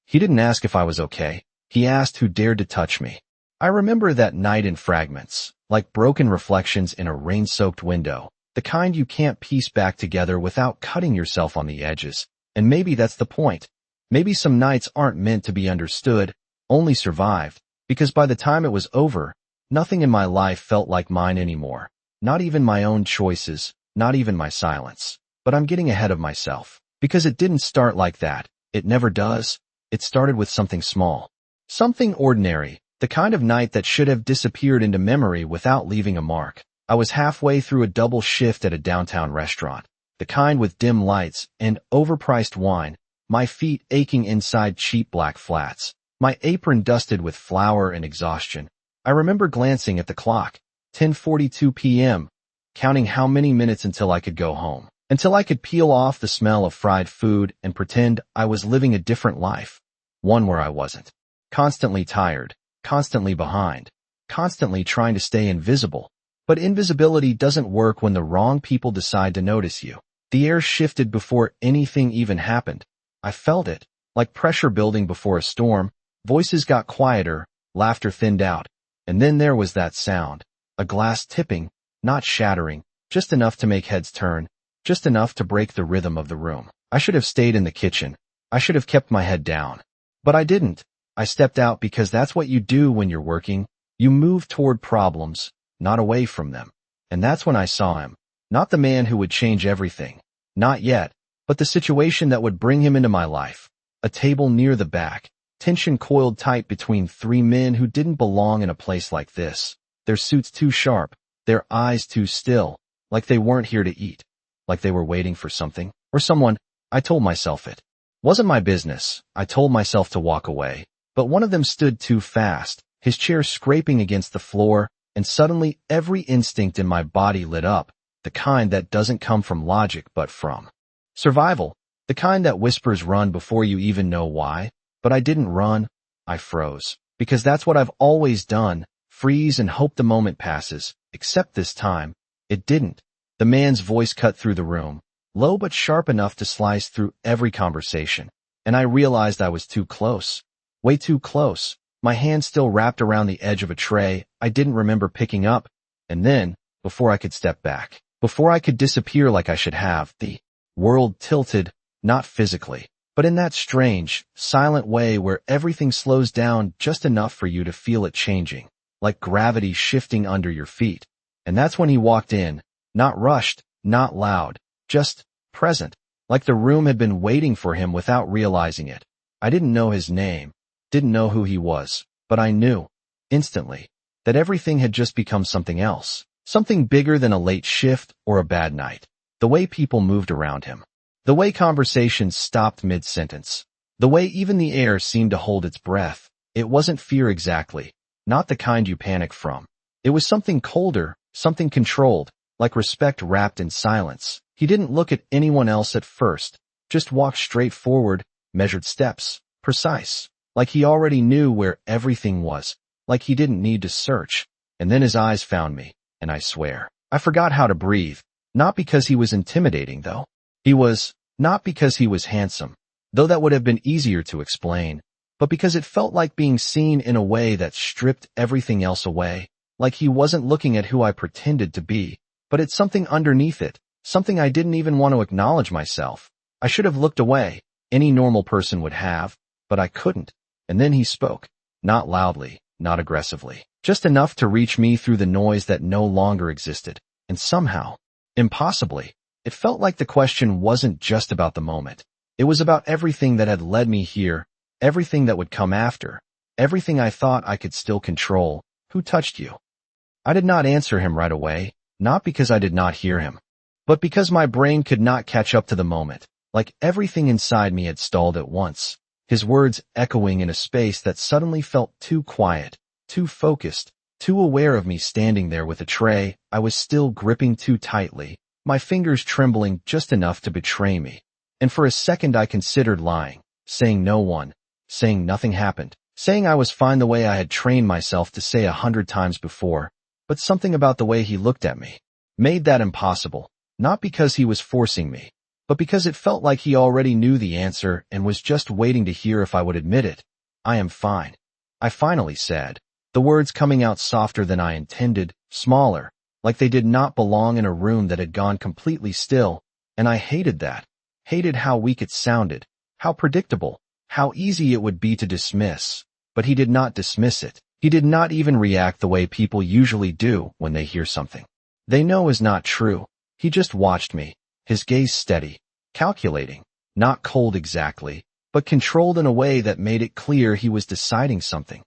He didn't ask if I was okay. He asked who dared to touch me. I remember that night in fragments, like broken reflections in a rain-soaked window, the kind you can't piece back together without cutting yourself on the edges. And maybe that's the point. Maybe some nights aren't meant to be understood, only survived, because by the time it was over, nothing in my life felt like mine anymore. Not even my own choices, not even my silence. But I'm getting ahead of myself. Because it didn't start like that. It never does. It started with something small. Something ordinary, the kind of night that should have disappeared into memory without leaving a mark. I was halfway through a double shift at a downtown restaurant, the kind with dim lights and overpriced wine, my feet aching inside cheap black flats, my apron dusted with flour and exhaustion. I remember glancing at the clock, 10:42 p.m., counting how many minutes until I could go home, until I could peel off the smell of fried food and pretend I was living a different life, one where I wasn't. Constantly tired, constantly behind, constantly trying to stay invisible. But invisibility doesn't work when the wrong people decide to notice you. The air shifted before anything even happened. I felt it, like pressure building before a storm. Voices got quieter, laughter thinned out. And then there was that sound. A glass tipping, not shattering, just enough to make heads turn, just enough to break the rhythm of the room. I should have stayed in the kitchen. I should have kept my head down. But I didn't. I stepped out because that's what you do when you're working. You move toward problems, not away from them. And that's when I saw him. Not the man who would change everything. Not yet. But the situation that would bring him into my life. A table near the back. Tension coiled tight between three men who didn't belong in a place like this. Their suits too sharp. Their eyes too still. Like they weren't here to eat. Like they were waiting for something. Or someone. I told myself it. Wasn't my business. I told myself to walk away. But one of them stood too fast. His chair scraping against the floor. And suddenly every instinct in my body lit up, the kind that doesn't come from logic but from survival, the kind that whispers run before you even know why. But I didn't run, I froze, because that's what I've always done, freeze and hope the moment passes, except this time, it didn't. The man's voice cut through the room, low but sharp enough to slice through every conversation, and I realized I was too close, way too close. My hand still wrapped around the edge of a tray I didn't remember picking up, and then, before I could step back, before I could disappear like I should have, the world tilted, not physically, but in that strange, silent way where everything slows down just enough for you to feel it changing, like gravity shifting under your feet. And that's when he walked in, not rushed, not loud, just present, like the room had been waiting for him without realizing it. I didn't know his name. Didn't know who he was, but I knew, instantly, that everything had just become something else, something bigger than a late shift or a bad night. The way people moved around him, the way conversations stopped mid-sentence, the way even the air seemed to hold its breath. It wasn't fear exactly, not the kind you panic from. It was something colder, something controlled, like respect wrapped in silence. He didn't look at anyone else at first, just walked straight forward, measured steps, precise. Like he already knew where everything was, like he didn't need to search. And then his eyes found me, and I swear, I forgot how to breathe. Not because he was intimidating, though. Not because he was handsome, though that would have been easier to explain, but because it felt like being seen in a way that stripped everything else away, like he wasn't looking at who I pretended to be, but at something underneath it, something I didn't even want to acknowledge myself. I should have looked away. Any normal person would have, but I couldn't. And then he spoke, not loudly, not aggressively, just enough to reach me through the noise that no longer existed. And somehow, impossibly, it felt like the question wasn't just about the moment. It was about everything that had led me here, everything that would come after, everything I thought I could still control. Who touched you? I did not answer him right away, not because I did not hear him, but because my brain could not catch up to the moment, like everything inside me had stalled at once. His words echoing in a space that suddenly felt too quiet, too focused, too aware of me standing there with a tray I was still gripping too tightly, my fingers trembling just enough to betray me. And for a second I considered lying, saying nothing happened, saying I was fine the way I had trained myself to say 100 times before, but something about the way he looked at me made that impossible, not because he was forcing me, but because it felt like he already knew the answer and was just waiting to hear if I would admit it. I am fine, I finally said, the words coming out softer than I intended, smaller, like they did not belong in a room that had gone completely still, and I hated that. Hated how weak it sounded, how predictable, how easy it would be to dismiss. But he did not dismiss it. He did not even react the way people usually do when they hear something they know is not true. He just watched me, his gaze steady, calculating, not cold exactly, but controlled in a way that made it clear he was deciding something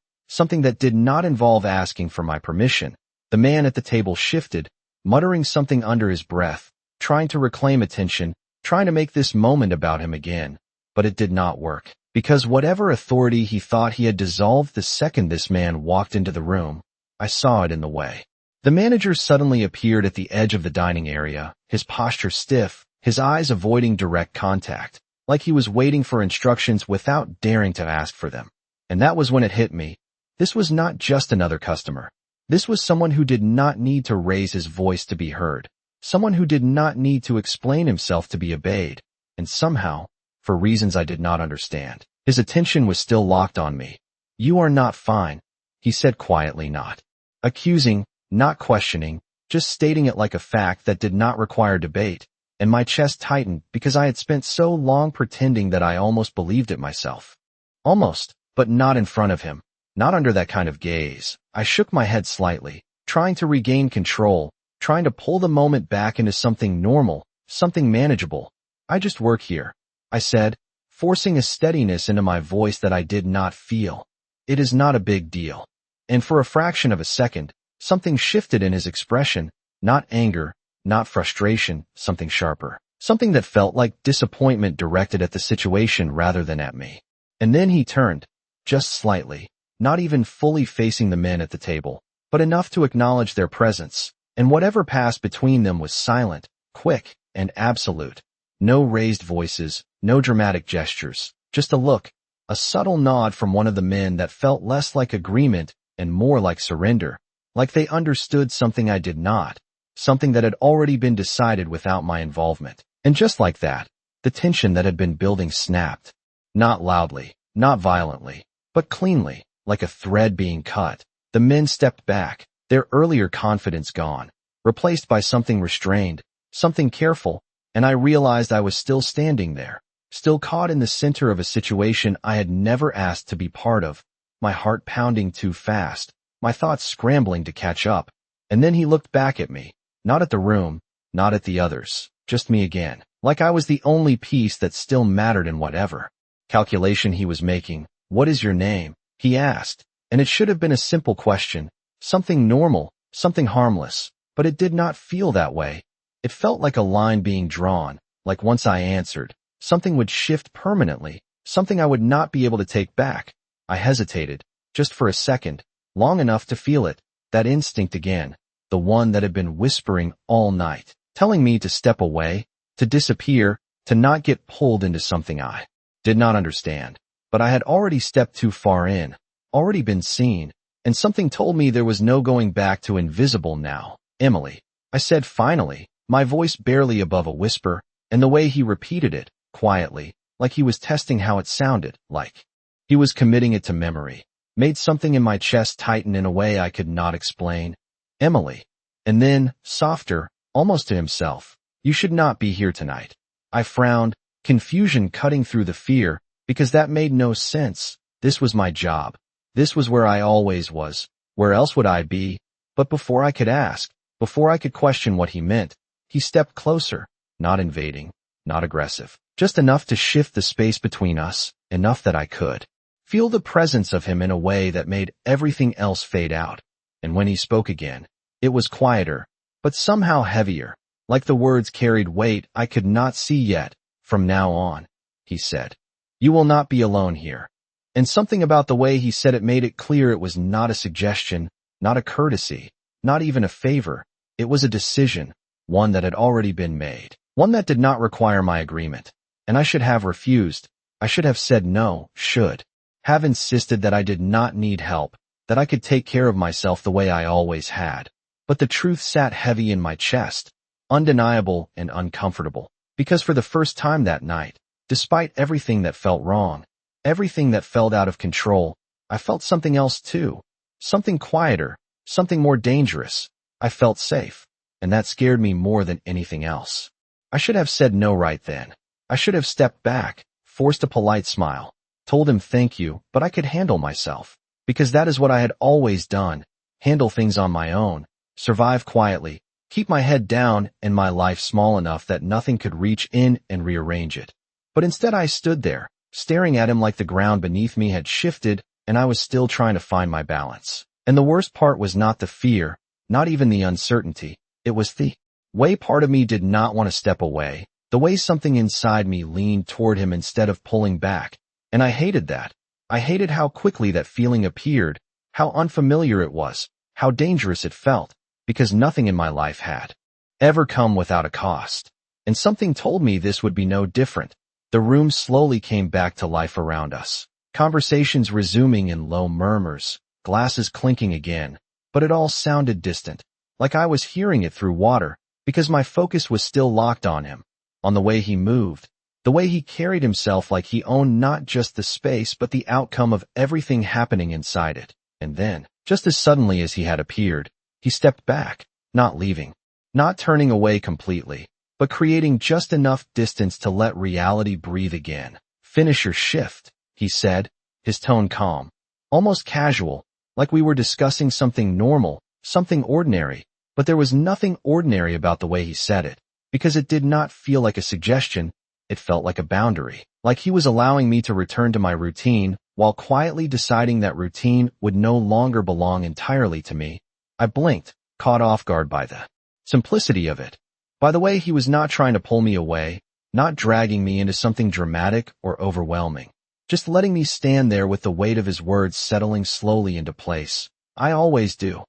that did not involve asking for my permission. The man at the table shifted, muttering something under his breath, trying to reclaim attention, trying to make this moment about him again. But it did not work, because whatever authority he thought he had dissolved the second this man walked into the room, I saw it in the way. The manager suddenly appeared at the edge of the dining area, his posture stiff, his eyes avoiding direct contact, like he was waiting for instructions without daring to ask for them. And that was when it hit me. This was not just another customer. This was someone who did not need to raise his voice to be heard, someone who did not need to explain himself to be obeyed, and somehow, for reasons I did not understand, his attention was still locked on me. "You are not fine," he said quietly, not accusing, not questioning, just stating it like a fact that did not require debate, and my chest tightened because I had spent so long pretending that I almost believed it myself. Almost, but not in front of him, not under that kind of gaze. I shook my head slightly, trying to regain control, trying to pull the moment back into something normal, something manageable. "I just work here," I said, forcing a steadiness into my voice that I did not feel. "It is not a big deal." And for a fraction of a second, something shifted in his expression, not anger, not frustration, something sharper, something that felt like disappointment directed at the situation rather than at me. And then he turned, just slightly, not even fully facing the men at the table, but enough to acknowledge their presence, and whatever passed between them was silent, quick, and absolute. No raised voices, no dramatic gestures, just a look, a subtle nod from one of the men that felt less like agreement and more like surrender, like they understood something I did not, something that had already been decided without my involvement. And just like that, the tension that had been building snapped. Not loudly, not violently, but cleanly, like a thread being cut. The men stepped back, their earlier confidence gone, replaced by something restrained, something careful, and I realized I was still standing there, still caught in the center of a situation I had never asked to be part of, my heart pounding too fast, my thoughts scrambling to catch up. And then he looked back at me, not at the room, not at the others, just me again, like I was the only piece that still mattered in whatever calculation he was making. "What is your name?" he asked, and it should have been a simple question, something normal, something harmless, but it did not feel that way. It felt like a line being drawn, like once I answered, something would shift permanently, something I would not be able to take back. I hesitated, just for a second, long enough to feel it, that instinct again, the one that had been whispering all night, telling me to step away, to disappear, to not get pulled into something I did not understand. But I had already stepped too far in, already been seen, and something told me there was no going back to invisible now. "Emily," I said finally, my voice barely above a whisper, and the way he repeated it, quietly, like he was testing how it sounded, like he was committing it to memory, made something in my chest tighten in a way I could not explain. "Emily." And then, softer, almost to himself, "You should not be here tonight." I frowned, confusion cutting through the fear, because that made no sense. This was my job. This was where I always was. Where else would I be? But before I could ask, before I could question what he meant, he stepped closer, not invading, not aggressive, just enough to shift the space between us, enough that I could feel the presence of him in a way that made everything else fade out. And when he spoke again, it was quieter, but somehow heavier, like the words carried weight I could not see yet. "From now on," he said, "you will not be alone here." And something about the way he said it made it clear it was not a suggestion, not a courtesy, not even a favor. It was a decision, one that had already been made, one that did not require my agreement. And I should have refused. I should have said no, should have insisted that I did not need help, that I could take care of myself the way I always had. But the truth sat heavy in my chest, undeniable and uncomfortable, Because for the first time that night, despite everything that felt wrong, everything that felt out of control, I felt something else too. Something quieter, something more dangerous. I felt safe, and that scared me more than anything else. I should have said no right then. I should have stepped back, forced a polite smile, told him thank you, but I could handle myself. Because that is what I had always done, handle things on my own, survive quietly, keep my head down and my life small enough that nothing could reach in and rearrange it. But instead I stood there, staring at him like the ground beneath me had shifted and I was still trying to find my balance. And the worst part was not the fear, not even the uncertainty, it was the way part of me did not want to step away, the way something inside me leaned toward him instead of pulling back. And I hated that. I hated how quickly that feeling appeared, how unfamiliar it was, how dangerous it felt, because nothing in my life had ever come without a cost. And something told me this would be no different. The room slowly came back to life around us. Conversations resuming in low murmurs, glasses clinking again, but it all sounded distant, like I was hearing it through water, because my focus was still locked on him, on the way he moved, the way he carried himself like he owned not just the space but the outcome of everything happening inside it. And then, just as suddenly as he had appeared, he stepped back, not leaving, not turning away completely, but creating just enough distance to let reality breathe again. "Finish your shift," he said, his tone calm, almost casual, like we were discussing something normal, something ordinary, but there was nothing ordinary about the way he said it, because it did not feel like a suggestion. It felt like a boundary, like he was allowing me to return to my routine, while quietly deciding that routine would no longer belong entirely to me. I blinked, caught off guard by the simplicity of it. By the way, he was not trying to pull me away, not dragging me into something dramatic or overwhelming, just letting me stand there with the weight of his words settling slowly into place. "I always do,"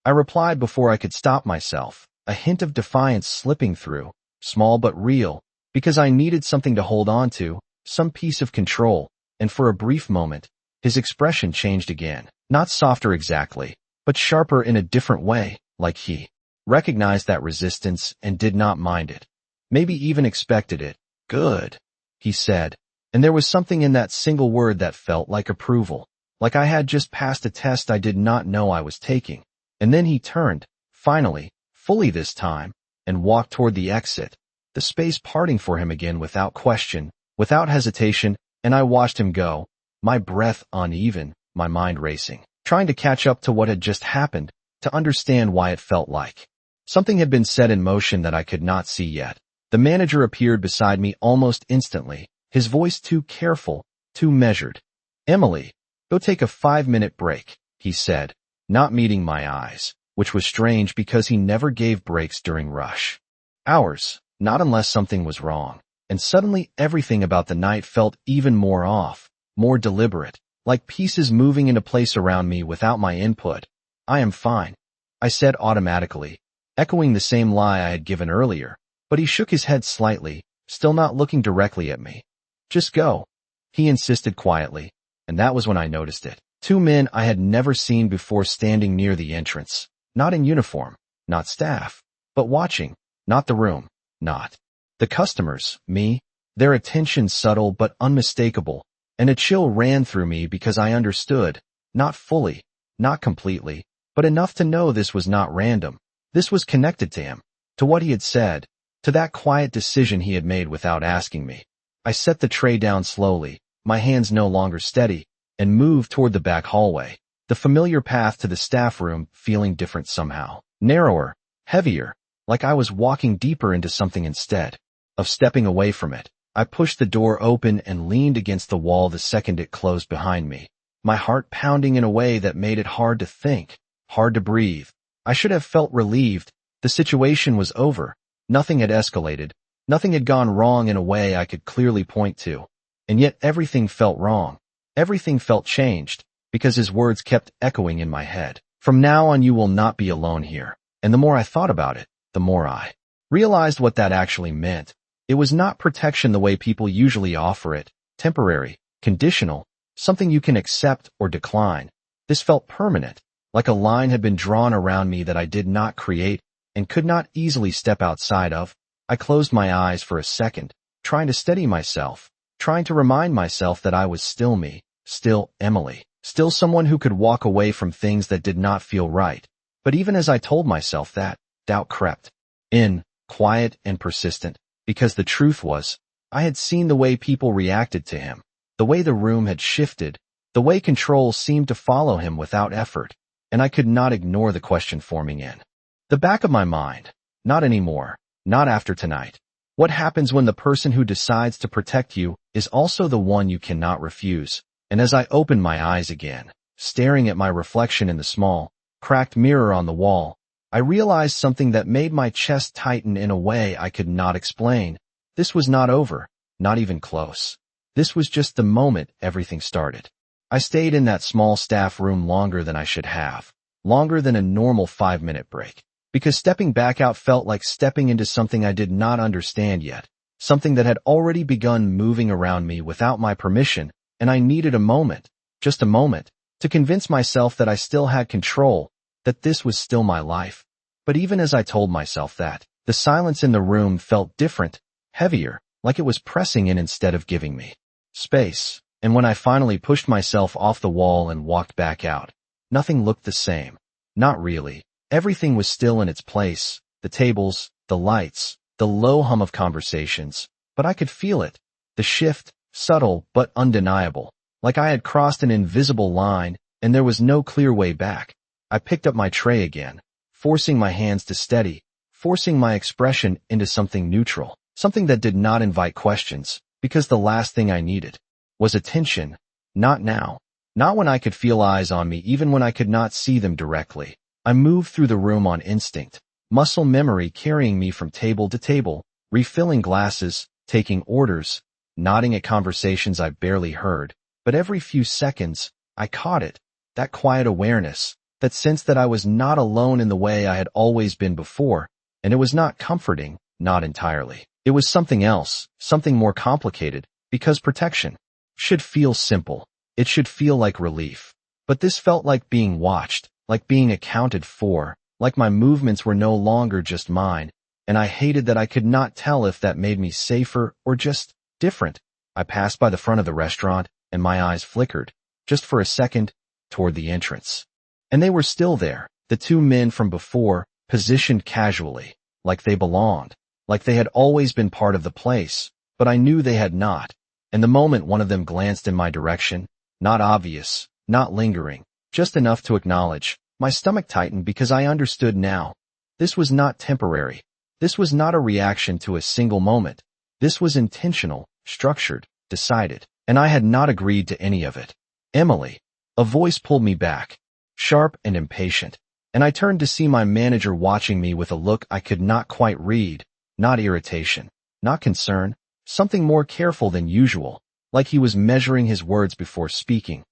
I replied before I could stop myself, a hint of defiance slipping through, small but real, because I needed something to hold on to, some piece of control. And for a brief moment, his expression changed again, not softer exactly, but sharper in a different way, like he recognized that resistance and did not mind it, maybe even expected it. "Good," he said, and there was something in that single word that felt like approval, like I had just passed a test I did not know I was taking. And then he turned, finally, fully this time, and walked toward the exit, the space parting for him again without question, without hesitation, and I watched him go, my breath uneven, my mind racing, trying to catch up to what had just happened, to understand why it felt like something had been set in motion that I could not see yet. The manager appeared beside me almost instantly, his voice too careful, too measured. "Emily, go take a 5-minute break," he said, not meeting my eyes, which was strange because he never gave breaks during rush hours, not unless something was wrong. And suddenly everything about the night felt even more off, more deliberate, like pieces moving into place around me without my input. "I am fine," I said automatically, echoing the same lie I had given earlier, but he shook his head slightly, still not looking directly at me. "Just go," he insisted quietly, and that was when I noticed it. 2 men I had never seen before standing near the entrance, not in uniform, not staff, but watching, not the room, not the customers, me, their attention subtle but unmistakable, and a chill ran through me because I understood, not fully, not completely, but enough to know this was not random. This was connected to him, to what he had said, to that quiet decision he had made without asking me. I set the tray down slowly, my hands no longer steady, and moved toward the back hallway, the familiar path to the staff room feeling different somehow, narrower, heavier, like I was walking deeper into something instead of stepping away from it. I pushed the door open and leaned against the wall the second it closed behind me, my heart pounding in a way that made it hard to think, hard to breathe. I should have felt relieved. The situation was over. Nothing had escalated. Nothing had gone wrong in a way I could clearly point to. And yet everything felt wrong. Everything felt changed, because his words kept echoing in my head. "From now on you will not be alone here." And the more I thought about it, the more I realized what that actually meant. It was not protection the way people usually offer it, temporary, conditional, something you can accept or decline. This felt permanent, like a line had been drawn around me that I did not create and could not easily step outside of. I closed my eyes for a second, trying to steady myself, trying to remind myself that I was still me, still Emily, still someone who could walk away from things that did not feel right. But even as I told myself that, doubt crept in, quiet and persistent, because the truth was, I had seen the way people reacted to him, the way the room had shifted, the way control seemed to follow him without effort, and I could not ignore the question forming in the back of my mind. Not anymore, not after tonight. What happens when the person who decides to protect you is also the one you cannot refuse? And as I opened my eyes again, staring at my reflection in the small, cracked mirror on the wall, I realized something that made my chest tighten in a way I could not explain. This was not over, not even close. This was just the moment everything started. I stayed in that small staff room longer than I should have, longer than a normal 5-minute break, because stepping back out felt like stepping into something I did not understand yet, something that had already begun moving around me without my permission, and I needed a moment, just a moment, to convince myself that I still had control, that this was still my life. But even as I told myself that, the silence in the room felt different, heavier, like it was pressing in instead of giving me space. And when I finally pushed myself off the wall and walked back out, nothing looked the same. Not really. Everything was still in its place, the tables, the lights, the low hum of conversations, but I could feel it. The shift, subtle but undeniable, like I had crossed an invisible line and there was no clear way back. I picked up my tray again, forcing my hands to steady, forcing my expression into something neutral, something that did not invite questions, because the last thing I needed was attention. Not now. Not when I could feel eyes on me, even when I could not see them directly. I moved through the room on instinct, muscle memory carrying me from table to table, refilling glasses, taking orders, nodding at conversations I barely heard. But every few seconds, I caught it, that quiet awareness, that sense that I was not alone in the way I had always been before, and it was not comforting, not entirely. It was something else, something more complicated, because protection should feel simple. It should feel like relief. But this felt like being watched, like being accounted for, like my movements were no longer just mine, and I hated that I could not tell if that made me safer or just different. I passed by the front of the restaurant, and my eyes flickered, just for a second, toward the entrance. And they were still there, the two men from before, positioned casually, like they belonged, like they had always been part of the place, but I knew they had not. And the moment one of them glanced in my direction, not obvious, not lingering, just enough to acknowledge, my stomach tightened because I understood now. This was not temporary. This was not a reaction to a single moment. This was intentional, structured, decided, and I had not agreed to any of it. Emily. A voice pulled me back, sharp and impatient, and I turned to see my manager watching me with a look I could not quite read, not irritation, not concern, something more careful than usual, like he was measuring his words before speaking.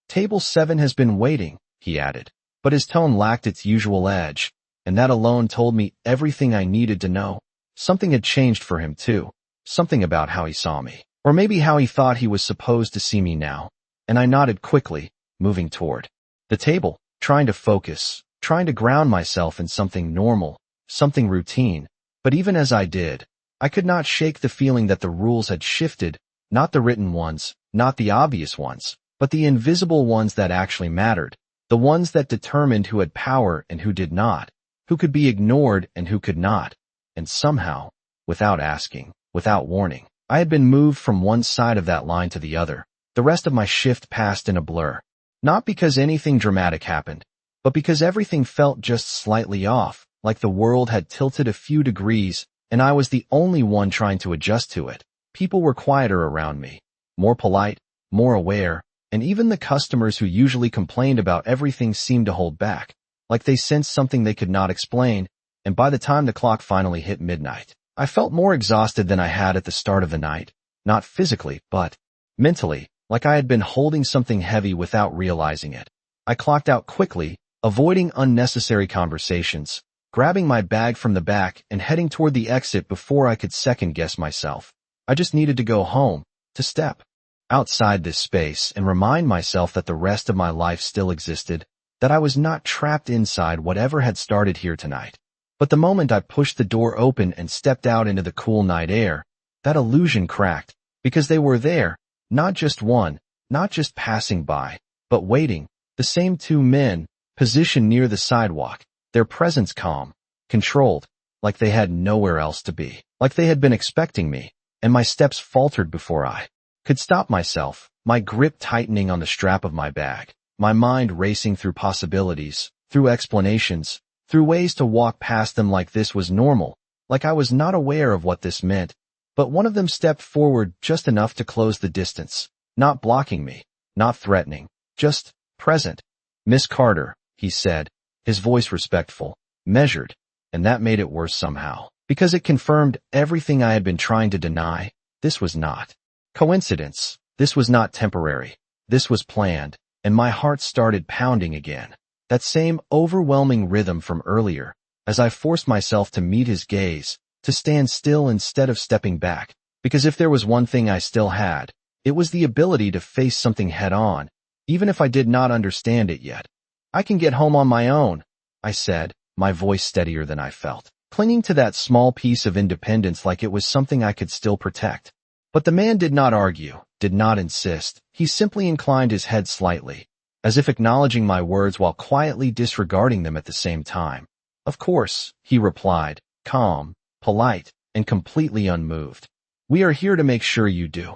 Table 7 has been waiting, he added, but his tone lacked its usual edge, and that alone told me everything I needed to know. Something had changed for him too, something about how he saw me, or maybe how he thought he was supposed to see me now, and I nodded quickly, moving toward the table, trying to focus, trying to ground myself in something normal, something routine. But even as I did, I could not shake the feeling that the rules had shifted, not the written ones, not the obvious ones, but the invisible ones that actually mattered, the ones that determined who had power and who did not, who could be ignored and who could not. And somehow, without asking, without warning, I had been moved from one side of that line to the other. The rest of my shift passed in a blur. Not because anything dramatic happened, but because everything felt just slightly off, like the world had tilted a few degrees, and I was the only one trying to adjust to it. People were quieter around me, more polite, more aware, and even the customers who usually complained about everything seemed to hold back, like they sensed something they could not explain. And by the time the clock finally hit midnight, I felt more exhausted than I had at the start of the night, not physically, but mentally, like I had been holding something heavy without realizing it. I clocked out quickly, avoiding unnecessary conversations, grabbing my bag from the back and heading toward the exit before I could second-guess myself. I just needed to go home, to step outside this space and remind myself that the rest of my life still existed, that I was not trapped inside whatever had started here tonight. But the moment I pushed the door open and stepped out into the cool night air, that illusion cracked, because they were there, not just one, not just passing by, but waiting, the same two men, positioned near the sidewalk, their presence calm, controlled, like they had nowhere else to be, like they had been expecting me, and my steps faltered before I could stop myself, my grip tightening on the strap of my bag, my mind racing through possibilities, through explanations, through ways to walk past them like this was normal, like I was not aware of what this meant. But one of them stepped forward just enough to close the distance, not blocking me, not threatening, just present. "Miss Carter," he said, his voice respectful, measured, and that made it worse somehow, because it confirmed everything I had been trying to deny. This was not coincidence. This was not temporary. This was planned, and my heart started pounding again. That same overwhelming rhythm from earlier, as I forced myself to meet his gaze, to stand still instead of stepping back, because if there was one thing I still had, it was the ability to face something head-on, even if I did not understand it yet. "I can get home on my own," I said, my voice steadier than I felt, clinging to that small piece of independence like it was something I could still protect. But the man did not argue, did not insist. He simply inclined his head slightly, as if acknowledging my words while quietly disregarding them at the same time. "Of course," he replied, calm, polite, and completely unmoved. "We are here to make sure you do."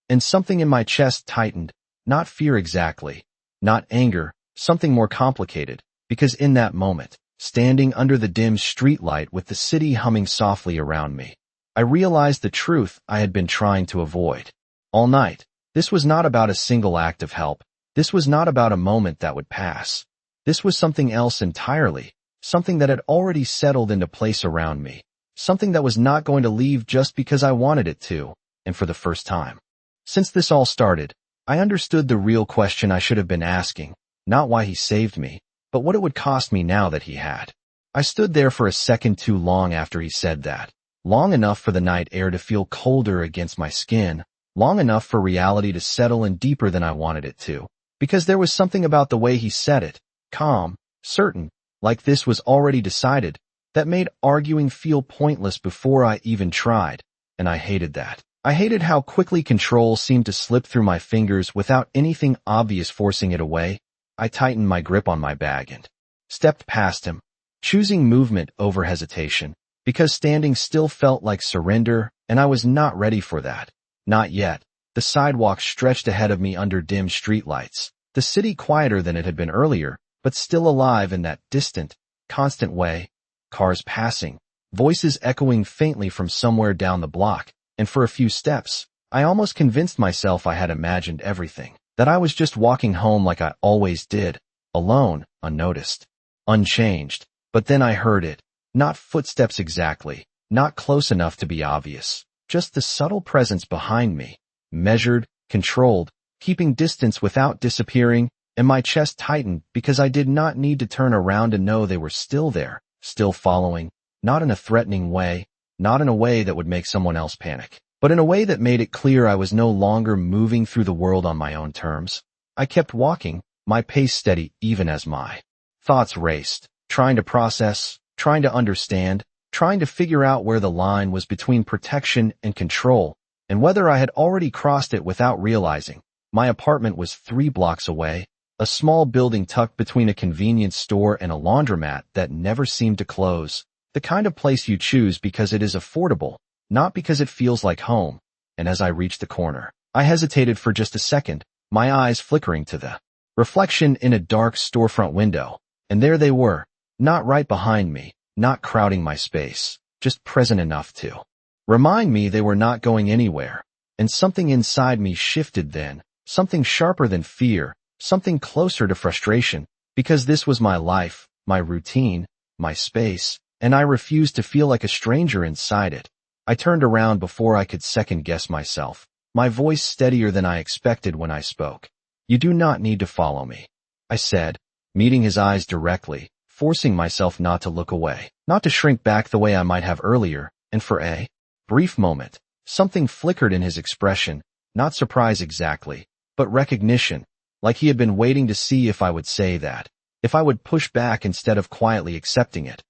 And something in my chest tightened, not fear exactly, not anger, something more complicated, because in that moment, standing under the dim streetlight with the city humming softly around me, I realized the truth I had been trying to avoid all night. This was not about a single act of help. This was not about a moment that would pass. This was something else entirely, something that had already settled into place around me, something that was not going to leave just because I wanted it to, and for the first time. Since this all started, I understood the real question I should have been asking, not why he saved me, but what it would cost me now that he had. I stood there for a second too long after he said that, long enough for the night air to feel colder against my skin, long enough for reality to settle in deeper than I wanted it to, because there was something about the way he said it, calm, certain, like this was already decided, that made arguing feel pointless before I even tried, and I hated that. I hated how quickly control seemed to slip through my fingers without anything obvious forcing it away. I tightened my grip on my bag and stepped past him, choosing movement over hesitation, because standing still felt like surrender, and I was not ready for that. Not yet. The sidewalk stretched ahead of me under dim streetlights, the city quieter than it had been earlier, but still alive in that distant, constant way. Cars passing, voices echoing faintly from somewhere down the block, and for a few steps, I almost convinced myself I had imagined everything, that I was just walking home like I always did, alone, unnoticed, unchanged. But then I heard it, not footsteps exactly, not close enough to be obvious, just the subtle presence behind me, measured, controlled, keeping distance without disappearing, and my chest tightened because I did not need to turn around to know they were still there, still following, not in a threatening way, not in a way that would make someone else panic, but in a way that made it clear I was no longer moving through the world on my own terms. I kept walking, my pace steady even as my thoughts raced, trying to process, trying to understand, trying to figure out where the line was between protection and control, and whether I had already crossed it without realizing. My apartment was 3 blocks away, a small building tucked between a convenience store and a laundromat that never seemed to close, the kind of place you choose because it is affordable, not because it feels like home. And as I reached the corner, I hesitated for just a second, my eyes flickering to the reflection in a dark storefront window, and there they were, not right behind me, not crowding my space, just present enough to remind me they were not going anywhere. And something inside me shifted then, something sharper than fear, something closer to frustration, because this was my life, my routine, my space, and I refused to feel like a stranger inside it. I turned around before I could second-guess myself, my voice steadier than I expected when I spoke. "You do not need to follow me," I said, meeting his eyes directly, forcing myself not to look away, not to shrink back the way I might have earlier, and for a brief moment, something flickered in his expression, not surprise exactly, but recognition, like he had been waiting to see if I would say that, if I would push back instead of quietly accepting it.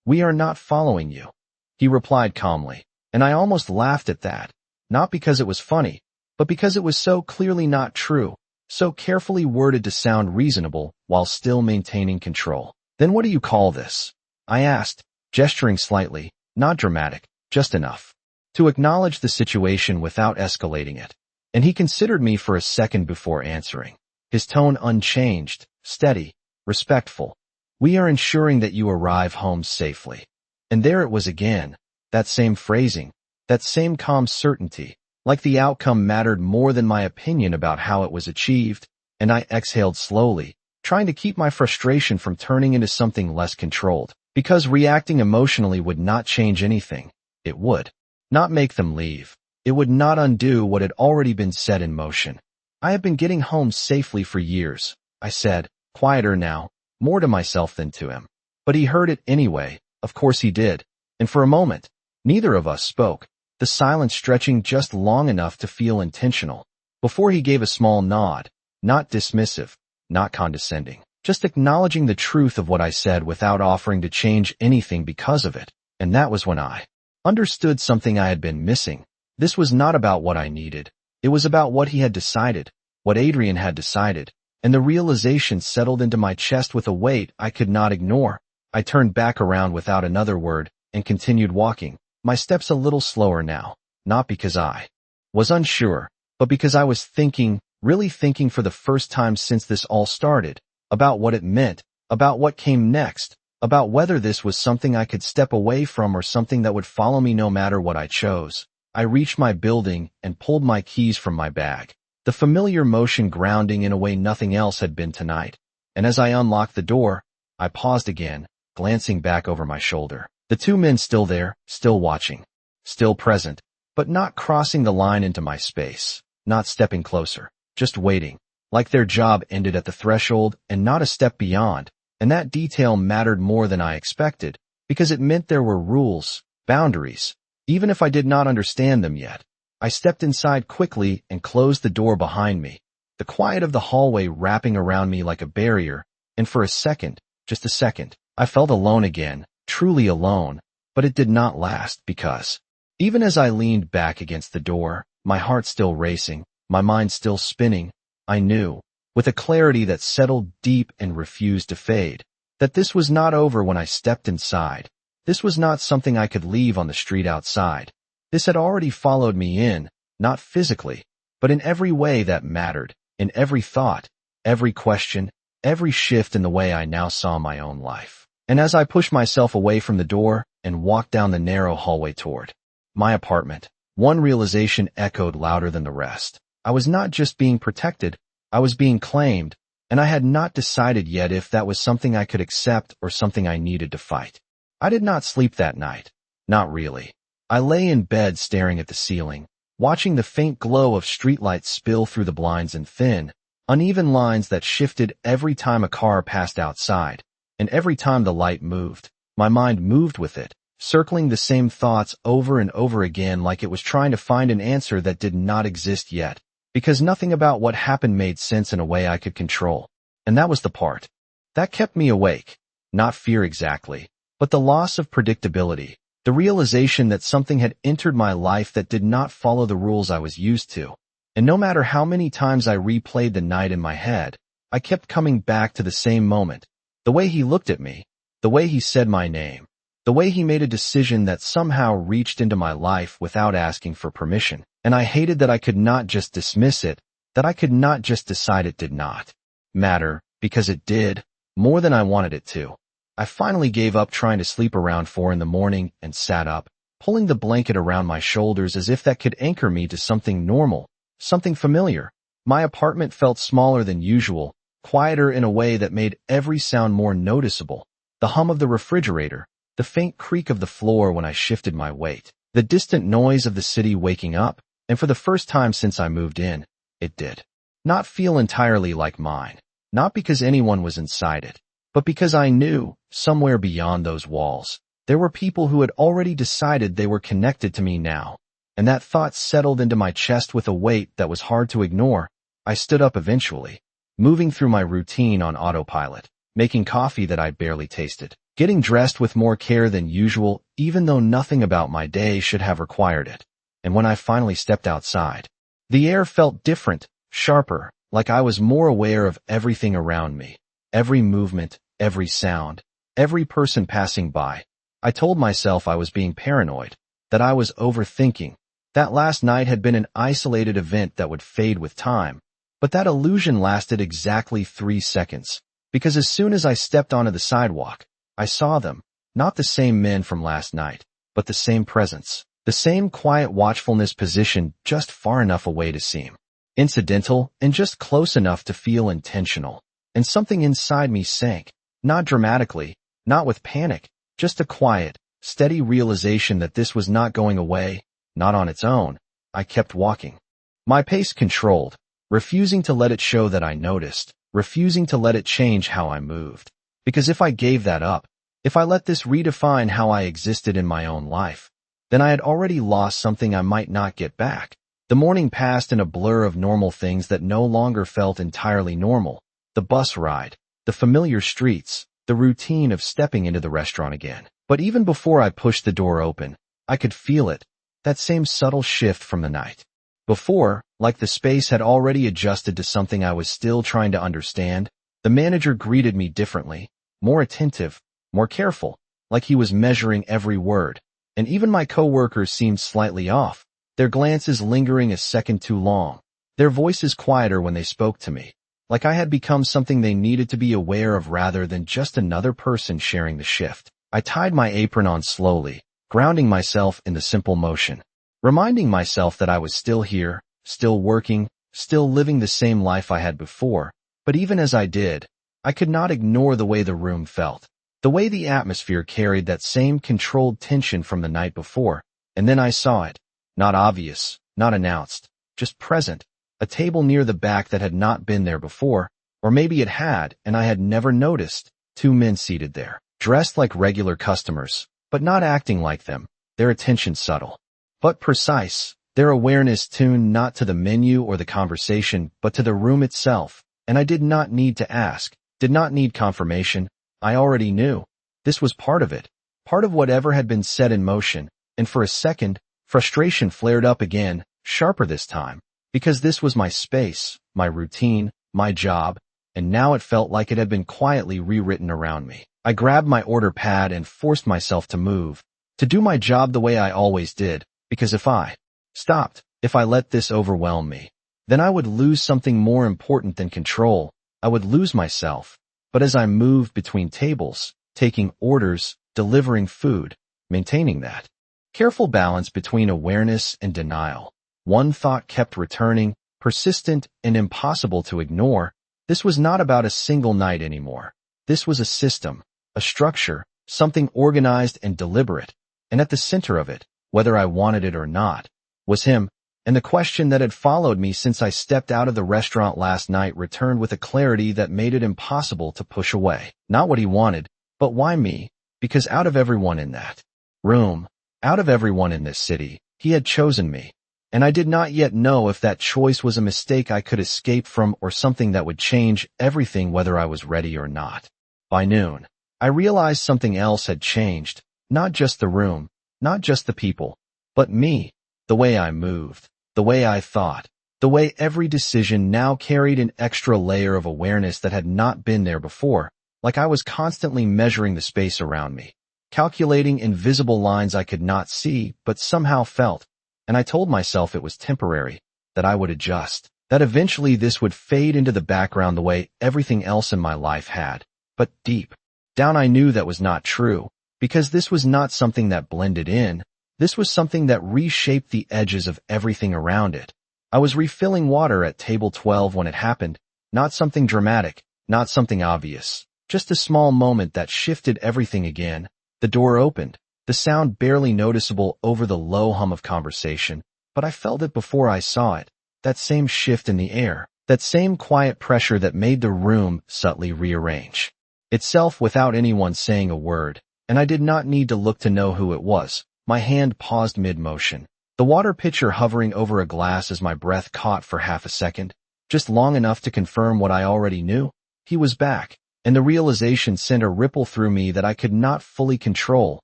"We are not following you," he replied calmly, and I almost laughed at that, not because it was funny, but because it was so clearly not true, so carefully worded to sound reasonable while still maintaining control. "Then what do you call this?" I asked, gesturing slightly, not dramatic, just enough to acknowledge the situation without escalating it. And he considered me for a second before answering, his tone unchanged, steady, respectful. "We are ensuring that you arrive home safely." And there it was again, that same phrasing, that same calm certainty, like the outcome mattered more than my opinion about how it was achieved, and I exhaled slowly, trying to keep my frustration from turning into something less controlled, because reacting emotionally would not change anything. It would not make them leave. It would not undo what had already been set in motion. "I have been getting home safely for years," I said, quieter now, more to myself than to him. But he heard it anyway, of course he did, and for a moment, neither of us spoke, the silence stretching just long enough to feel intentional, before he gave a small nod, not dismissive, not condescending, just acknowledging the truth of what I said without offering to change anything because of it. And that was when I understood something I had been missing. This was not about what I needed. It was about what he had decided, what Adrian had decided, and the realization settled into my chest with a weight I could not ignore. I turned back around without another word and continued walking, my steps a little slower now, not because I was unsure, but because I was thinking, really thinking for the first time since this all started, about what it meant, about what came next, about whether this was something I could step away from or something that would follow me no matter what I chose. I reached my building and pulled my keys from my bag, the familiar motion grounding in a way nothing else had been tonight. And as I unlocked the door, I paused again, glancing back over my shoulder. The two men still there, still watching, still present, but not crossing the line into my space, not stepping closer, just waiting, like their job ended at the threshold and not a step beyond. And that detail mattered more than I expected, because it meant there were rules, boundaries, even if I did not understand them yet. I stepped inside quickly and closed the door behind me, the quiet of the hallway wrapping around me like a barrier, and for a second, just a second, I felt alone again, truly alone, but it did not last because, even as I leaned back against the door, my heart still racing, my mind still spinning, I knew, with a clarity that settled deep and refused to fade, that this was not over when I stepped inside. This was not something I could leave on the street outside. This had already followed me in, not physically, but in every way that mattered, in every thought, every question, every shift in the way I now saw my own life. And as I pushed myself away from the door and walked down the narrow hallway toward my apartment, one realization echoed louder than the rest. I was not just being protected, I was being claimed, and I had not decided yet if that was something I could accept or something I needed to fight. I did not sleep that night. Not really. I lay in bed staring at the ceiling, watching the faint glow of streetlights spill through the blinds in thin, uneven lines that shifted every time a car passed outside, and every time the light moved, my mind moved with it, circling the same thoughts over and over again like it was trying to find an answer that did not exist yet. Because nothing about what happened made sense in a way I could control. And that was the part that kept me awake. Not fear exactly, but the loss of predictability, the realization that something had entered my life that did not follow the rules I was used to. And no matter how many times I replayed the night in my head, I kept coming back to the same moment. The way he looked at me, the way he said my name, the way he made a decision that somehow reached into my life without asking for permission. And I hated that I could not just dismiss it, that I could not just decide it did not matter, because it did, more than I wanted it to. I finally gave up trying to sleep around 4 a.m. and sat up, pulling the blanket around my shoulders as if that could anchor me to something normal, something familiar. My apartment felt smaller than usual, quieter in a way that made every sound more noticeable. The hum of the refrigerator, the faint creak of the floor when I shifted my weight, the distant noise of the city waking up. And for the first time since I moved in, it did not feel entirely like mine. Not because anyone was inside it, but because I knew, somewhere beyond those walls, there were people who had already decided they were connected to me now. And that thought settled into my chest with a weight that was hard to ignore. I stood up eventually, moving through my routine on autopilot, making coffee that I barely tasted, getting dressed with more care than usual, even though nothing about my day should have required it. And when I finally stepped outside, the air felt different, sharper, like I was more aware of everything around me. Every movement, every sound, every person passing by. I told myself I was being paranoid, that I was overthinking, that last night had been an isolated event that would fade with time. But that illusion lasted exactly 3 seconds, because as soon as I stepped onto the sidewalk, I saw them, not the same men from last night, but the same presence, the same quiet watchfulness positioned just far enough away to seem incidental and just close enough to feel intentional. And something inside me sank, not dramatically, not with panic, just a quiet, steady realization that this was not going away, not on its own. I kept walking. My pace controlled, refusing to let it show that I noticed, refusing to let it change how I moved. Because if I gave that up, if I let this redefine how I existed in my own life, then I had already lost something I might not get back. The morning passed in a blur of normal things that no longer felt entirely normal. The bus ride, the familiar streets, the routine of stepping into the restaurant again. But even before I pushed the door open, I could feel it, that same subtle shift from the night before, like the space had already adjusted to something I was still trying to understand. The manager greeted me differently, more attentive, more careful, like he was measuring every word. And even my coworkers seemed slightly off, their glances lingering a second too long, their voices quieter when they spoke to me, like I had become something they needed to be aware of rather than just another person sharing the shift. I tied my apron on slowly, grounding myself in the simple motion, reminding myself that I was still here, still working, still living the same life I had before. But even as I did, I could not ignore the way the room felt, the way the atmosphere carried that same controlled tension from the night before. And then I saw it, not obvious, not announced, just present, a table near the back that had not been there before, or maybe it had and I had never noticed. 2 men seated there, dressed like regular customers, but not acting like them, their attention subtle, but precise, their awareness tuned not to the menu or the conversation, but to the room itself. And I did not need to ask, did not need confirmation. I already knew. This was part of it, part of whatever had been set in motion. And for a second, frustration flared up again, sharper this time, because this was my space, my routine, my job, and now it felt like it had been quietly rewritten around me. I grabbed my order pad and forced myself to move, to do my job the way I always did, because if I stopped, if I let this overwhelm me, then I would lose something more important than control. I would lose myself. But as I moved between tables, taking orders, delivering food, maintaining that careful balance between awareness and denial, one thought kept returning, persistent and impossible to ignore. This was not about a single night anymore. This was a system, a structure, something organized and deliberate. And at the center of it, whether I wanted it or not, was him. And the question that had followed me since I stepped out of the restaurant last night returned with a clarity that made it impossible to push away. Not what he wanted, but why me? Because out of everyone in that room, out of everyone in this city, he had chosen me. And I did not yet know if that choice was a mistake I could escape from or something that would change everything whether I was ready or not. By noon, I realized something else had changed, not just the room, not just the people, but me, the way I moved, the way I thought, the way every decision now carried an extra layer of awareness that had not been there before, like I was constantly measuring the space around me, calculating invisible lines I could not see but somehow felt. And I told myself it was temporary, that I would adjust, that eventually this would fade into the background the way everything else in my life had. But deep down I knew that was not true, because this was not something that blended in. This was something that reshaped the edges of everything around it. I was refilling water at table 12 when it happened, not something dramatic, not something obvious, just a small moment that shifted everything again. The door opened, the sound barely noticeable over the low hum of conversation, but I felt it before I saw it, that same shift in the air, that same quiet pressure that made the room subtly rearrange itself without anyone saying a word, and I did not need to look to know who it was. My hand paused mid-motion, the water pitcher hovering over a glass as my breath caught for half a second, just long enough to confirm what I already knew. He was back, and the realization sent a ripple through me that I could not fully control,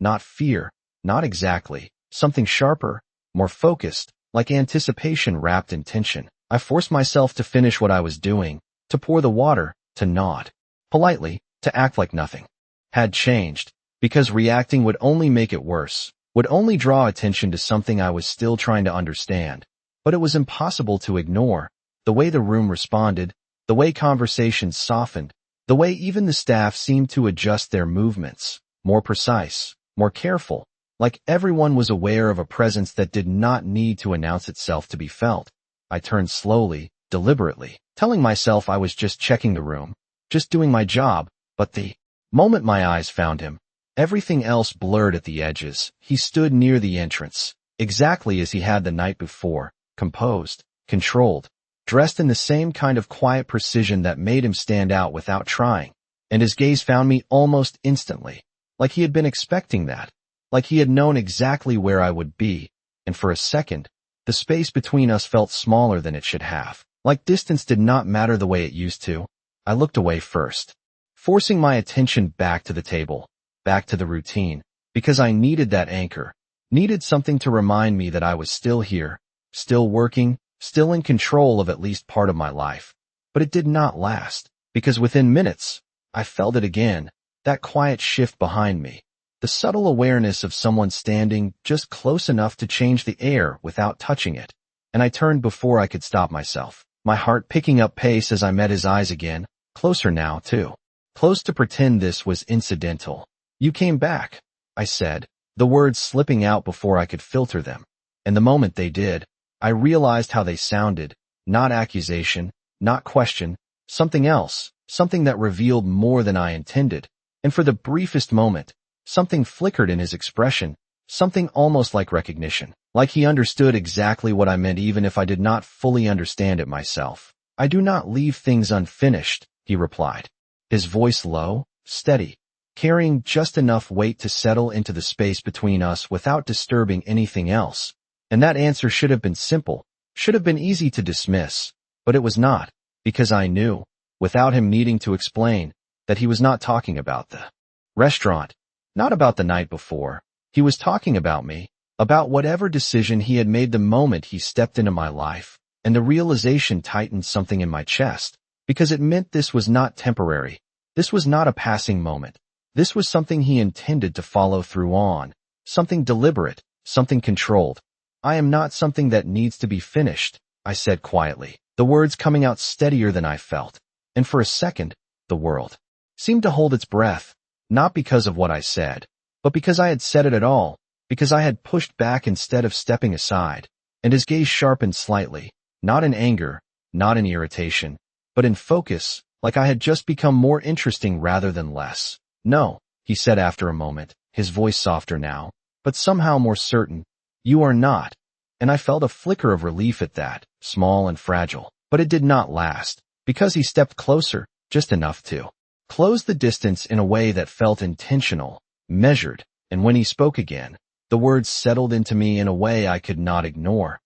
not fear, not exactly, something sharper, more focused, like anticipation wrapped in tension. I forced myself to finish what I was doing, to pour the water, to nod politely, to act like nothing had changed, because reacting would only make it worse, would only draw attention to something I was still trying to understand. But it was impossible to ignore the way the room responded, the way conversations softened, the way even the staff seemed to adjust their movements, more precise, more careful, like everyone was aware of a presence that did not need to announce itself to be felt. I turned slowly, deliberately, telling myself I was just checking the room, just doing my job, but the moment my eyes found him, everything else blurred at the edges. He stood near the entrance, exactly as he had the night before, composed, controlled, dressed in the same kind of quiet precision that made him stand out without trying, and his gaze found me almost instantly, like he had been expecting that, like he had known exactly where I would be, and for a second, the space between us felt smaller than it should have, like distance did not matter the way it used to. I looked away first, forcing my attention back to the table, back to the routine, because I needed that anchor, needed something to remind me that I was still here, still working, still in control of at least part of my life. But it did not last, because within minutes, I felt it again, that quiet shift behind me, the subtle awareness of someone standing just close enough to change the air without touching it. And I turned before I could stop myself, my heart picking up pace as I met his eyes again, closer now, too. Close to pretend this was incidental. "You came back," I said, the words slipping out before I could filter them. And the moment they did, I realized how they sounded, not accusation, not question, something else, something that revealed more than I intended. And for the briefest moment, something flickered in his expression, something almost like recognition, like he understood exactly what I meant even if I did not fully understand it myself. "I do not leave things unfinished," he replied, his voice low, steady, carrying just enough weight to settle into the space between us without disturbing anything else. And that answer should have been simple, should have been easy to dismiss, but it was not, because I knew, without him needing to explain, that he was not talking about the restaurant, not about the night before. He was talking about me, about whatever decision he had made the moment he stepped into my life, and the realization tightened something in my chest, because it meant this was not temporary. This was not a passing moment. This was something he intended to follow through on, something deliberate, something controlled. "I am not something that needs to be finished," I said quietly, the words coming out steadier than I felt. And for a second, the world seemed to hold its breath, not because of what I said, but because I had said it at all, because I had pushed back instead of stepping aside. And his gaze sharpened slightly, not in anger, not in irritation, but in focus, like I had just become more interesting rather than less. "No," he said after a moment, his voice softer now, but somehow more certain. "You are not." And I felt a flicker of relief at that, small and fragile. But it did not last, because he stepped closer, just enough to close the distance in a way that felt intentional, measured, and when he spoke again, the words settled into me in a way I could not ignore.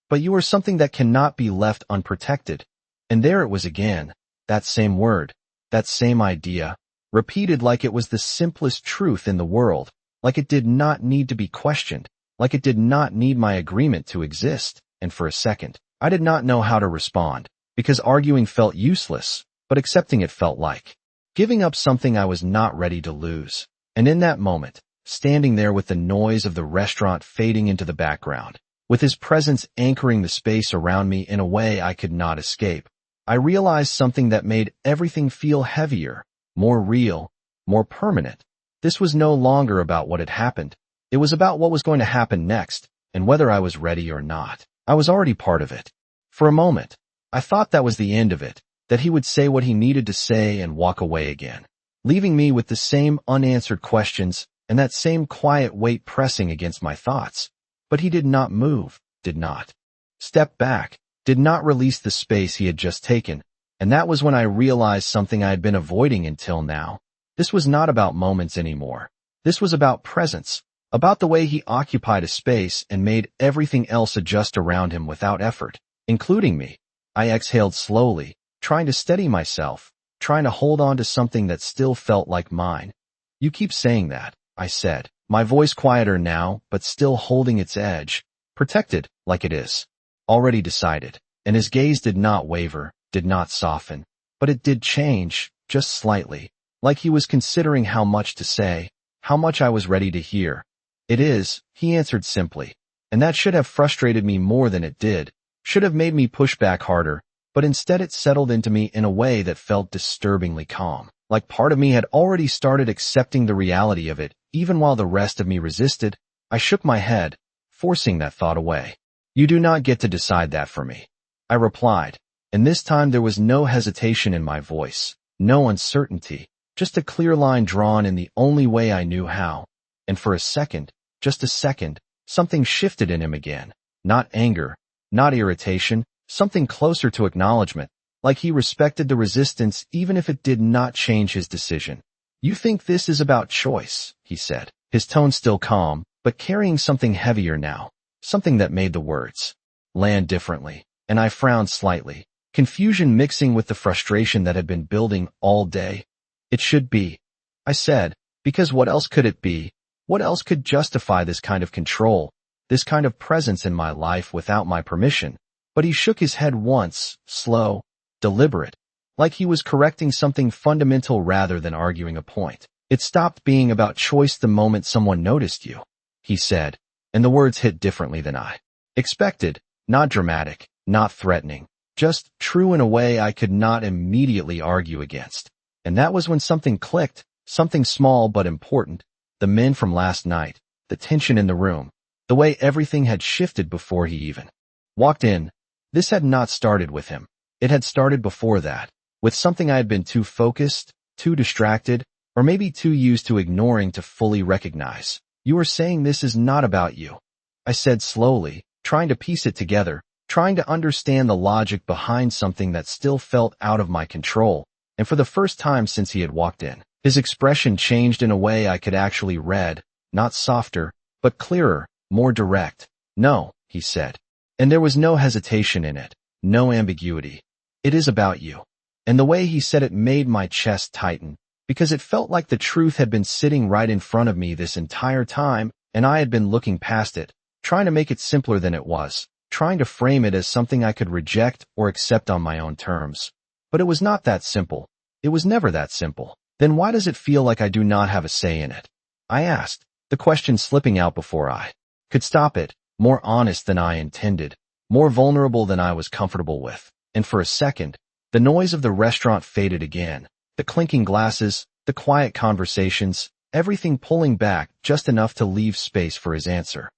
"But you are something that cannot be left unprotected." And there it was again, that same word, that same idea, repeated like it was the simplest truth in the world, like it did not need to be questioned, like it did not need my agreement to exist. And for a second, I did not know how to respond, because arguing felt useless, but accepting it felt like giving up something I was not ready to lose. And in that moment, standing there with the noise of the restaurant fading into the background, with his presence anchoring the space around me in a way I could not escape, I realized something that made everything feel heavier, more real, more permanent. This was no longer about what had happened. It was about what was going to happen next, and whether I was ready or not. I was already part of it. For a moment, I thought that was the end of it, that he would say what he needed to say and walk away again, leaving me with the same unanswered questions and that same quiet weight pressing against my thoughts. But he did not move, did not step back, did not release the space he had just taken, and that was when I realized something I had been avoiding until now. This was not about moments anymore. This was about presence, about the way he occupied a space and made everything else adjust around him without effort, including me. I exhaled slowly, trying to steady myself, trying to hold on to something that still felt like mine. You keep saying that, I said, my voice quieter now, but still holding its edge, protected like it is. Already decided. And his gaze did not waver, did not soften, but it did change, just slightly, like he was considering how much to say, how much I was ready to hear. It is, he answered simply, and that should have frustrated me more than it did, should have made me push back harder, but instead it settled into me in a way that felt disturbingly calm, like part of me had already started accepting the reality of it, even while the rest of me resisted. I shook my head, forcing that thought away. You do not get to decide that for me, I replied, and this time there was no hesitation in my voice, no uncertainty, just a clear line drawn in the only way I knew how. And for a second, just a second, something shifted in him again. Not anger, not irritation, something closer to acknowledgement, like he respected the resistance even if it did not change his decision. You think this is about choice, he said, his tone still calm, but carrying something heavier now, something that made the words land differently, and I frowned slightly, confusion mixing with the frustration that had been building all day. It should be, I said, because what else could it be? What else could justify this kind of control, this kind of presence in my life without my permission? But he shook his head once, slow, deliberate, like he was correcting something fundamental rather than arguing a point. It stopped being about choice the moment someone noticed you, he said, and the words hit differently than I expected, not dramatic, not threatening, just true in a way I could not immediately argue against. And that was when something clicked, something small but important, the men from last night, the tension in the room, the way everything had shifted before he even walked in. This had not started with him. It had started before that, with something I had been too focused, too distracted, or maybe too used to ignoring to fully recognize. You are saying this is not about you, I said slowly, trying to piece it together, trying to understand the logic behind something that still felt out of my control. And for the first time since he had walked in, his expression changed in a way I could actually read, not softer, but clearer, more direct. No, he said. And there was no hesitation in it, no ambiguity. It is about you. And the way he said it made my chest tighten, because it felt like the truth had been sitting right in front of me this entire time, and I had been looking past it, trying to make it simpler than it was, trying to frame it as something I could reject or accept on my own terms. But it was not that simple. It was never that simple. Then why does it feel like I do not have a say in it? I asked, the question slipping out before I could stop it, more honest than I intended, more vulnerable than I was comfortable with. And for a second, the noise of the restaurant faded again, the clinking glasses, the quiet conversations, everything pulling back just enough to leave space for his answer.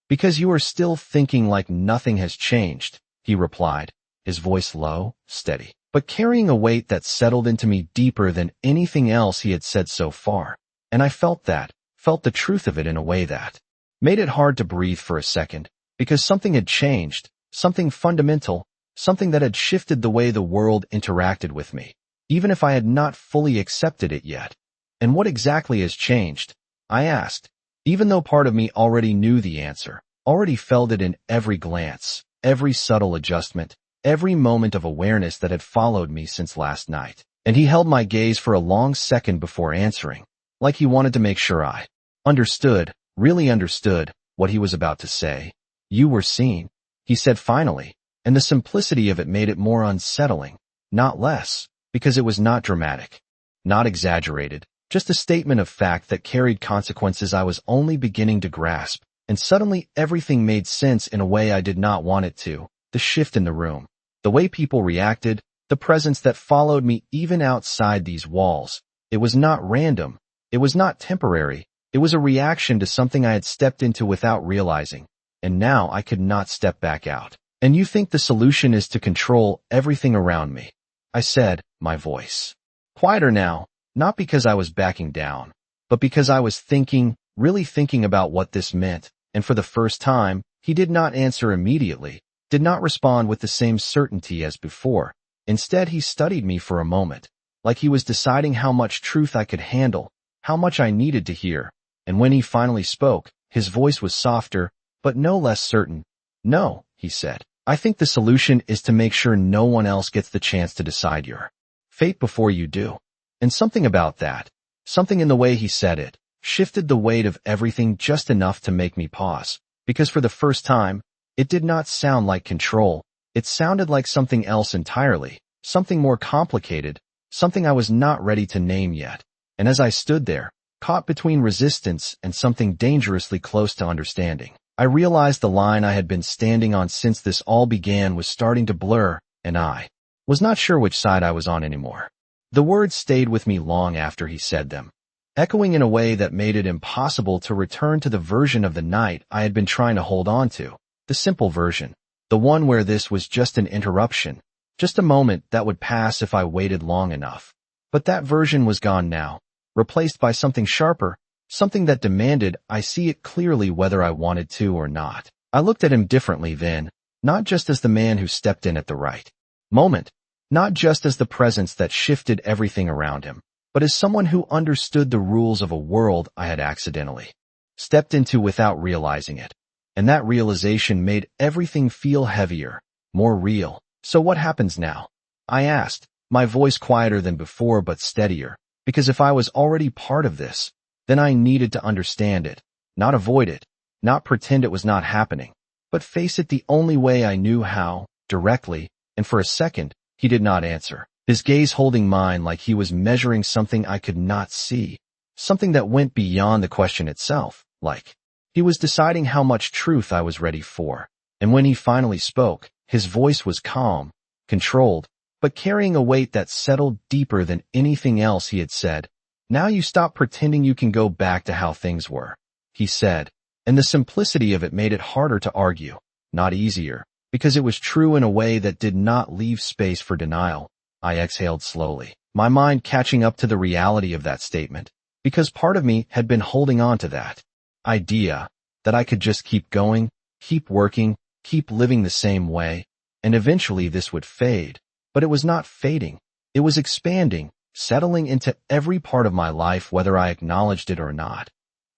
Because you are still thinking like nothing has changed, he replied, his voice low, steady, but carrying a weight that settled into me deeper than anything else he had said so far. And I felt the truth of it in a way that made it hard to breathe for a second, because something had changed, something fundamental, something that had shifted the way the world interacted with me, even if I had not fully accepted it yet. And what exactly has changed? I asked, even though part of me already knew the answer, already felt it in every glance, every subtle adjustment, every moment of awareness that had followed me since last night. And he held my gaze for a long second before answering, like he wanted to make sure I understood, really understood, what he was about to say. You were seen, he said finally, and the simplicity of it made it more unsettling, not less, because it was not dramatic, not exaggerated, just a statement of fact that carried consequences I was only beginning to grasp, and suddenly everything made sense in a way I did not want it to. The shift in the room, the way people reacted, the presence that followed me even outside these walls. It was not random. It was not temporary. It was a reaction to something I had stepped into without realizing, and now I could not step back out. And you think the solution is to control everything around me? I said, my voice quieter now, not because I was backing down, but because I was thinking, really thinking about what this meant. And for the first time, he did not answer immediately, did not respond with the same certainty as before. Instead, he studied me for a moment, like he was deciding how much truth I could handle, how much I needed to hear. And when he finally spoke, his voice was softer, but no less certain. No, he said, I think the solution is to make sure no one else gets the chance to decide your Fate before you do. And something about that, something in the way he said it, shifted the weight of everything just enough to make me pause. Because for the first time, it did not sound like control. It sounded like something else entirely, something more complicated, something I was not ready to name yet. And as I stood there, caught between resistance and something dangerously close to understanding, I realized the line I had been standing on since this all began was starting to blur, and I was not sure which side I was on anymore. The words stayed with me long after he said them, echoing in a way that made it impossible to return to the version of the night I had been trying to hold on to, the simple version, the one where this was just an interruption, just a moment that would pass if I waited long enough. But that version was gone now, replaced by something sharper, something that demanded I see it clearly whether I wanted to or not. I looked at him differently then, not just as the man who stepped in at the right moment, not just as the presence that shifted everything around him, but as someone who understood the rules of a world I had accidentally stepped into without realizing it. And that realization made everything feel heavier, more real. So what happens now? I asked, my voice quieter than before but steadier, because if I was already part of this, then I needed to understand it, not avoid it, not pretend it was not happening, but face it the only way I knew how, directly. And for a second, he did not answer, his gaze holding mine like he was measuring something I could not see, something that went beyond the question itself, like he was deciding how much truth I was ready for. And when he finally spoke, his voice was calm, controlled, but carrying a weight that settled deeper than anything else he had said. Now you stop pretending you can go back to how things were, he said, and the simplicity of it made it harder to argue, not easier, because it was true in a way that did not leave space for denial. I exhaled slowly, my mind catching up to the reality of that statement, because part of me had been holding on to that idea that I could just keep going, keep working, keep living the same way, and eventually this would fade. But it was not fading. It was expanding, settling into every part of my life whether I acknowledged it or not.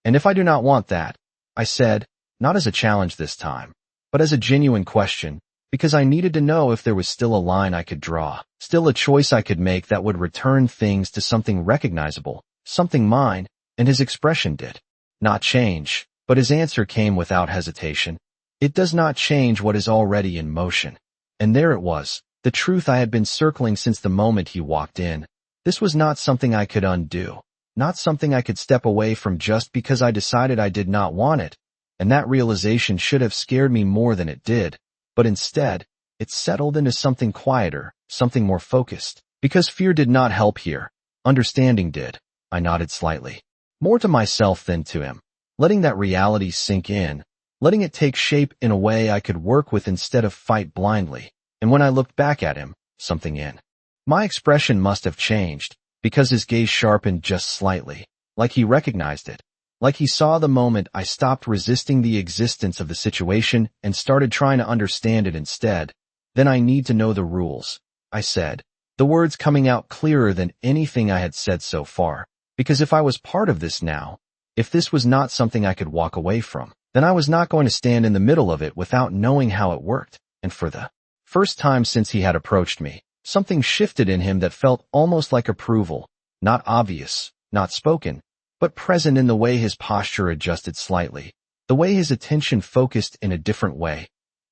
And if I do not want that, I said, not as a challenge this time, but as a genuine question, because I needed to know if there was still a line I could draw, still a choice I could make that would return things to something recognizable, something mine, and his expression did not change, but his answer came without hesitation. It does not change what is already in motion. And there it was, the truth I had been circling since the moment he walked in. This was not something I could undo, not something I could step away from just because I decided I did not want it. And that realization should have scared me more than it did. But instead, it settled into something quieter, something more focused. Because fear did not help here. Understanding did. I nodded slightly. More to myself than to him. Letting that reality sink in. Letting it take shape in a way I could work with instead of fight blindly. And when I looked back at him, something in my expression must have changed, because his gaze sharpened just slightly, like he recognized it, like he saw the moment I stopped resisting the existence of the situation and started trying to understand it instead. Then I need to know the rules, I said, the words coming out clearer than anything I had said so far, because if I was part of this now, if this was not something I could walk away from, then I was not going to stand in the middle of it without knowing how it worked. And for the first time since he had approached me, something shifted in him that felt almost like approval, not obvious, not spoken, but present in the way his posture adjusted slightly, the way his attention focused in a different way.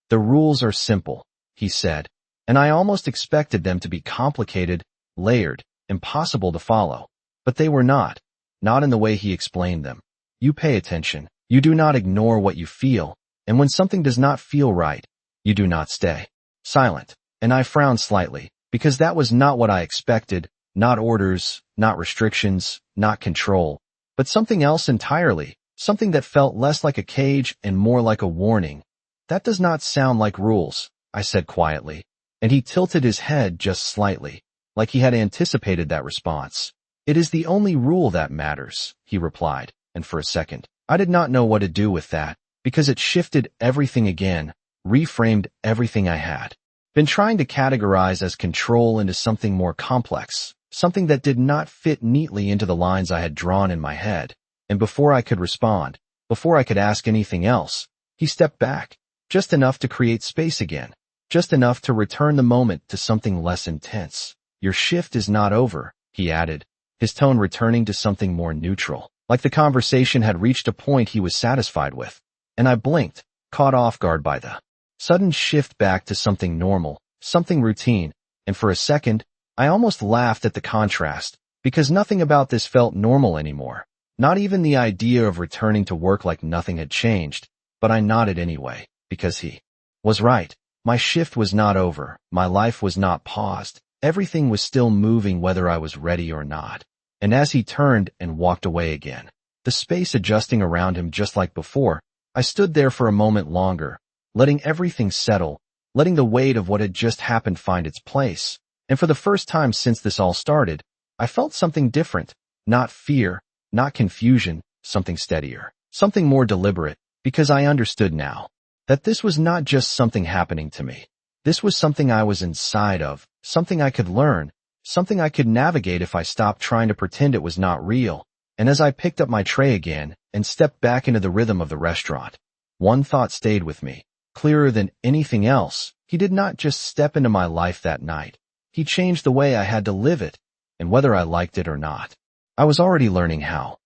The rules are simple, he said, and I almost expected them to be complicated, layered, impossible to follow. But they were not in the way he explained them. You pay attention, you do not ignore what you feel, and when something does not feel right, you do not stay silent. And I frowned slightly, because that was not what I expected, not orders, not restrictions, not control, but something else entirely, something that felt less like a cage and more like a warning. That does not sound like rules, I said quietly, and he tilted his head just slightly, like he had anticipated that response. It is the only rule that matters, he replied, and for a second, I did not know what to do with that, because it shifted everything again, reframed everything I had been trying to categorize as control into something more complex, something that did not fit neatly into the lines I had drawn in my head. And before I could respond, before I could ask anything else, he stepped back, just enough to create space again, just enough to return the moment to something less intense. Your shift is not over, he added, his tone returning to something more neutral, like the conversation had reached a point he was satisfied with. And I blinked, caught off guard by the sudden shift back to something normal, something routine, and for a second, I almost laughed at the contrast, because nothing about this felt normal anymore. Not even the idea of returning to work like nothing had changed, but I nodded anyway, because he was right. My shift was not over, my life was not paused, everything was still moving whether I was ready or not. And as he turned and walked away again, the space adjusting around him just like before, I stood there for a moment longer, letting everything settle, letting the weight of what had just happened find its place. And for the first time since this all started, I felt something different, not fear, not confusion, something steadier, something more deliberate, because I understood now that this was not just something happening to me. This was something I was inside of, something I could learn, something I could navigate if I stopped trying to pretend it was not real. And as I picked up my tray again and stepped back into the rhythm of the restaurant, one thought stayed with me, clearer than anything else. He did not just step into my life that night. He changed the way I had to live it, and whether I liked it or not. I was already learning how.